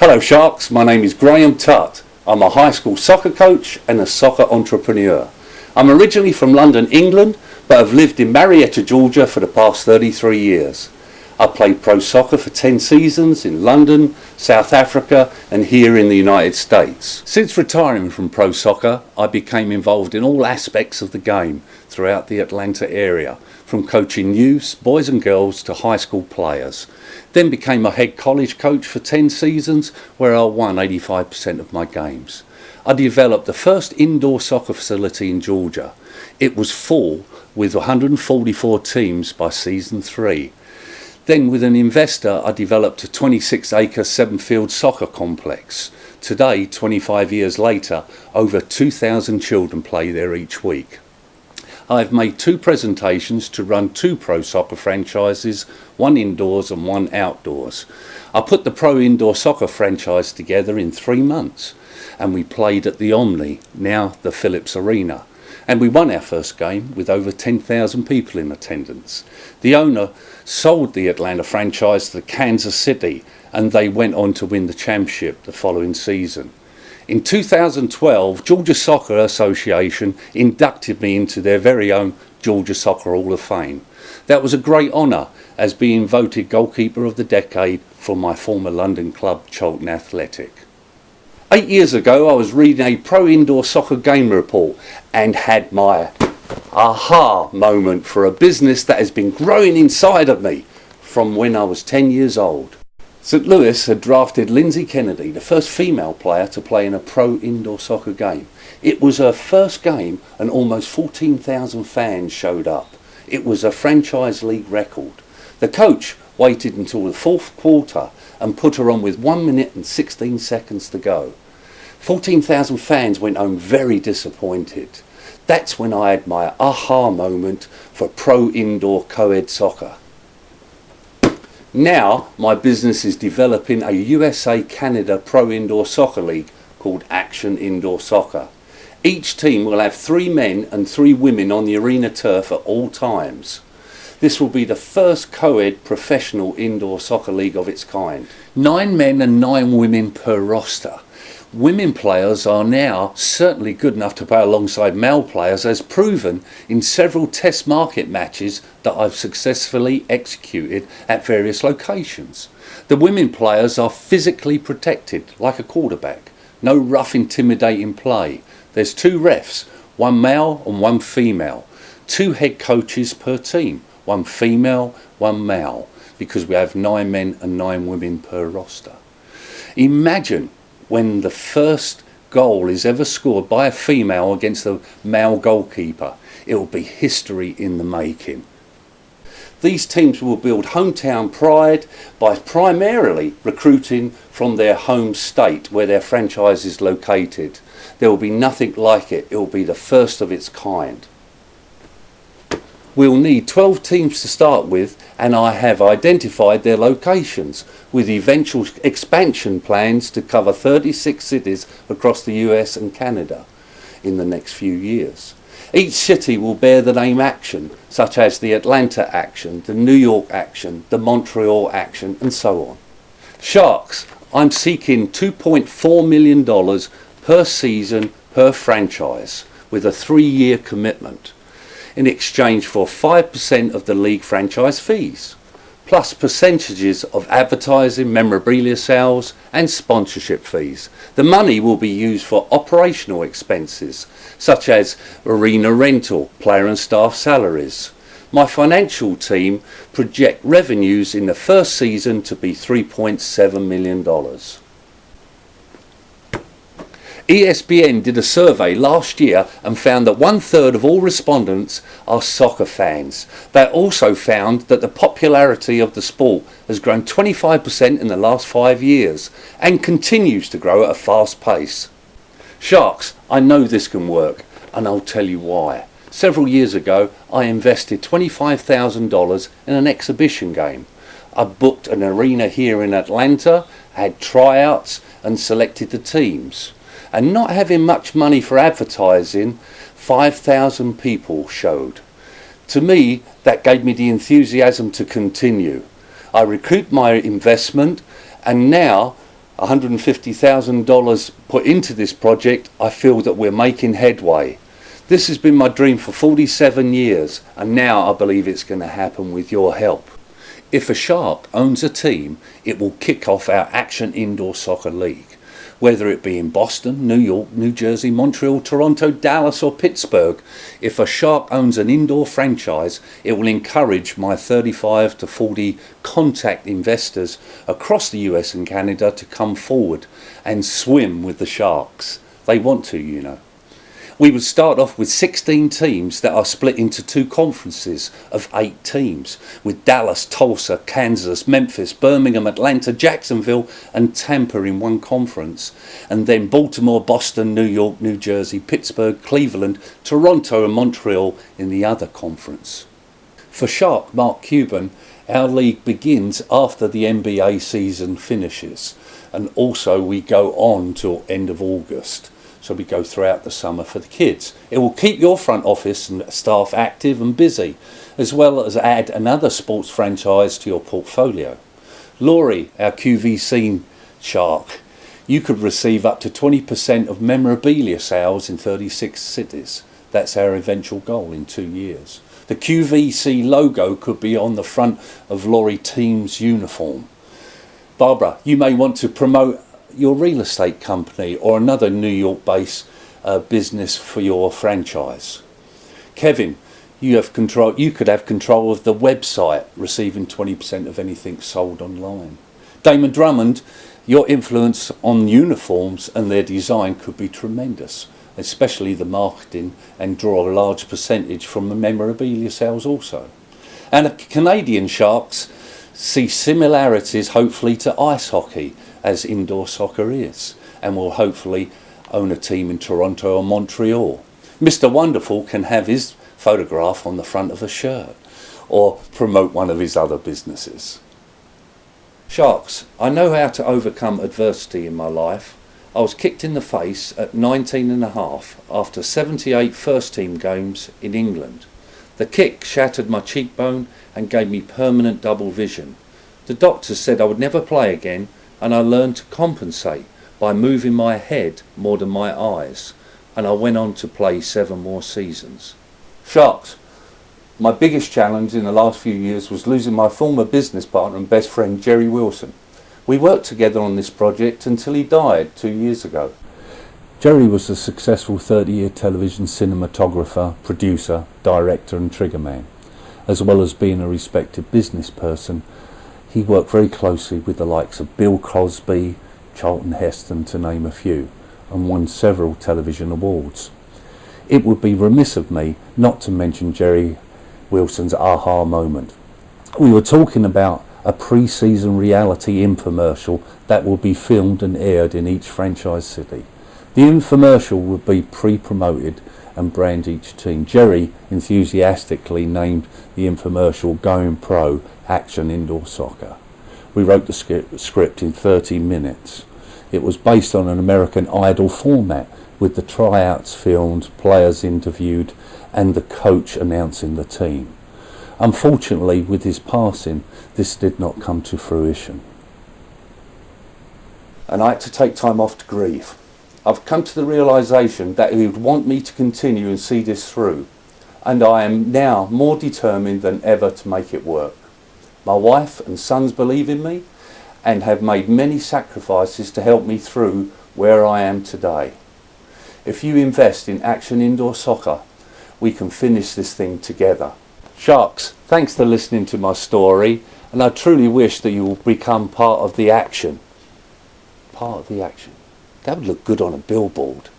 Hello Sharks, my name is Graham Tutt. I'm a high school soccer coach and a soccer entrepreneur. I'm originally from London, England, but I've lived in Marietta, Georgia for the past 33 years. I played pro soccer for 10 seasons in London, South Africa and here in the United States. Since retiring from pro soccer, I became involved in all aspects of the game throughout the Atlanta area, from coaching youths, boys and girls to high school players. Then became a head college coach for 10 seasons where I won 85% of my games. I developed the first indoor soccer facility in Georgia. It was full with 144 teams by season 3. Then with an investor I developed a 26-acre 7-field soccer complex. Today, 25 years later, over 2,000 children play there each week. I've made 2 presentations to run 2 pro soccer franchises, one indoors and one outdoors. I put the pro indoor soccer franchise together in 3 months and we played at the Omni, now the Phillips Arena. And we won our first game with over 10,000 people in attendance. The owner sold the Atlanta franchise to Kansas City and they went on to win the championship the following season. In 2012, Georgia Soccer Association inducted me into their very own Georgia Soccer Hall of Fame. That was a great honour as being voted goalkeeper of the decade for my former London club, Charlton Athletic. 8 years ago I was reading a pro indoor soccer game report and had my aha moment for a business that has been growing inside of me from when I was 10 years old. St. Louis had drafted Lindsay Kennedy, the first female player to play in a pro indoor soccer game. It was her first game and almost 14,000 fans showed up. It was a franchise league record. The coach waited until the 4th quarter and put her on with 1 minute and 16 seconds to go. 14,000 fans went home very disappointed. That's when I had my aha moment for pro indoor co-ed soccer. Now my business is developing a USA-Canada Pro Indoor Soccer League called Action Indoor Soccer. Each team will have 3 men and 3 women on the arena turf at all times. This will be the first co-ed professional indoor soccer league of its kind. 9 men and 9 women per roster. Women players are now certainly good enough to play alongside male players, as proven in several test market matches that I've successfully executed at various locations. The women players are physically protected like a quarterback. No rough intimidating play. There's 2 refs, 1 male and 1 female. 2 head coaches per team, 1 female, 1 male, because we have 9 men and 9 women per roster. Imagine when the first goal is ever scored by a female against a male goalkeeper. It will be history in the making. These teams will build hometown pride by primarily recruiting from their home state where their franchise is located. There will be nothing like it. It will be the first of its kind. We'll need 12 teams to start with, and I have identified their locations with eventual expansion plans to cover 36 cities across the US and Canada in the next few years. Each city will bear the name Action, such as the Atlanta Action, the New York Action, the Montreal Action, and so on. Sharks, I'm seeking $2.4 million per season per franchise with a 3-year commitment, in exchange for 5% of the league franchise fees, plus percentages of advertising, memorabilia sales and sponsorship fees. The money will be used for operational expenses such as arena rental, player and staff salaries. My financial team project revenues in the first season to be $3.7 million. ESPN did a survey last year and found that 1/3 of all respondents are soccer fans. They also found that the popularity of the sport has grown 25% in the last 5 years and continues to grow at a fast pace. Sharks, I know this can work, and I'll tell you why. Several years ago, I invested $25,000 in an exhibition game. I booked an arena here in Atlanta, had tryouts and selected the teams. And not having much money for advertising, 5,000 people showed. To me, that gave me the enthusiasm to continue. I recouped my investment and now $150,000 put into this project, I feel that we're making headway. This has been my dream for 47 years, and now I believe it's going to happen with your help. If a Shark owns a team, it will kick off our Action Indoor Soccer League. Whether it be in Boston, New York, New Jersey, Montreal, Toronto, Dallas or Pittsburgh, if a Shark owns an indoor franchise, it will encourage my 35 to 40 contact investors across the US and Canada to come forward and swim with the Sharks. They want to, you know. We would start off with 16 teams that are split into 2 conferences of 8 teams, with Dallas, Tulsa, Kansas, Memphis, Birmingham, Atlanta, Jacksonville and Tampa in one conference, and then Baltimore, Boston, New York, New Jersey, Pittsburgh, Cleveland, Toronto and Montreal in the other conference. For Shark Mark Cuban, our league begins after the NBA season finishes, and also we go on till end of August. So we go throughout the summer for the kids. It will keep your front office and staff active and busy, as well as add another sports franchise to your portfolio. Laurie, our QVC Shark, you could receive up to 20% of memorabilia sales in 36 cities. That's our eventual goal in 2 years. The QVC logo could be on the front of Laurie team's uniform. Barbara, you may want to promote your real estate company or another New York based business for your franchise. Kevin, you could have control of the website, receiving 20% of anything sold online. Damon Drummond, your influence on uniforms and their design could be tremendous, especially the marketing, and draw a large percentage from the memorabilia sales also. And the Canadian Sharks see similarities hopefully to ice hockey, as indoor soccer is, and will hopefully own a team in Toronto or Montreal. Mr. Wonderful can have his photograph on the front of a shirt or promote one of his other businesses. Sharks, I know how to overcome adversity in my life. I was kicked in the face at 19 and a half after 78 first team games in England. The kick shattered my cheekbone and gave me permanent double vision. The doctors said I would never play again, and I learned to compensate by moving my head more than my eyes, and I went on to play 7 more seasons. Sharks, my biggest challenge in the last few years was losing my former business partner and best friend Jerry Wilson. We worked together on this project until he died 2 years ago. Jerry was a successful 30-year television cinematographer, producer, director and triggerman. As well as being a respected business person, he worked very closely with the likes of Bill Cosby, Charlton Heston to name a few, and won several television awards. It would be remiss of me not to mention Jerry Wilson's aha moment. We were talking about a pre-season reality infomercial that will be filmed and aired in each franchise city. The infomercial would be pre-promoted and brand each team. Jerry enthusiastically named the infomercial Going Pro Action Indoor Soccer. We wrote the script in 30 minutes. It was based on an American Idol format, with the tryouts filmed, players interviewed and the coach announcing the team. Unfortunately, with his passing, this did not come to fruition, and I had to take time off to grieve. I've come to the realisation that he would want me to continue and see this through, and I am now more determined than ever to make it work. My wife and sons believe in me and have made many sacrifices to help me through where I am today. If you invest in Action Indoor Soccer, we can finish this thing together. Sharks, thanks for listening to my story, and I truly wish that you will become part of the action. Part of the action. That would look good on a billboard.